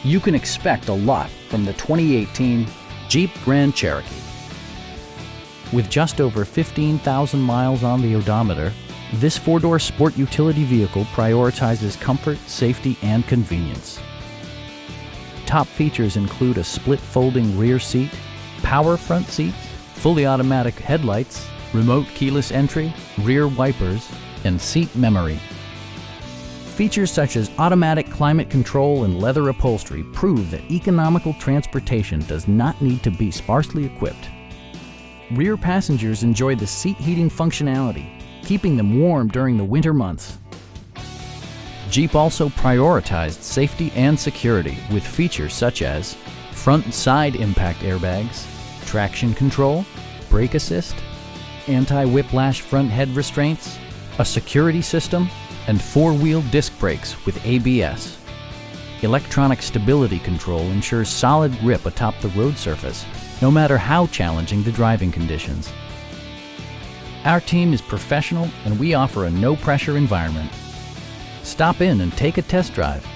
You can expect a lot from the 2018 Jeep Grand Cherokee. With just over 15,000 miles on the odometer, this four-door sport utility vehicle prioritizes comfort, safety, and convenience. Top features include a split folding rear seat, power front seats, fully automatic headlights, remote keyless entry, rear wipers, and seat memory. Features such as automatic climate control and leather upholstery prove that economical transportation does not need to be sparsely equipped. Rear passengers enjoy the seat heating functionality, keeping them warm during the winter months. Jeep also prioritized safety and security with features such as front and side impact airbags, traction control, brake assist, anti-whiplash front head restraints, a security system, and four-wheel disc brakes with ABS. Electronic stability control ensures solid grip atop the road surface, no matter how challenging the driving conditions. Our team is professional and we offer a no-pressure environment. Stop in and take a test drive.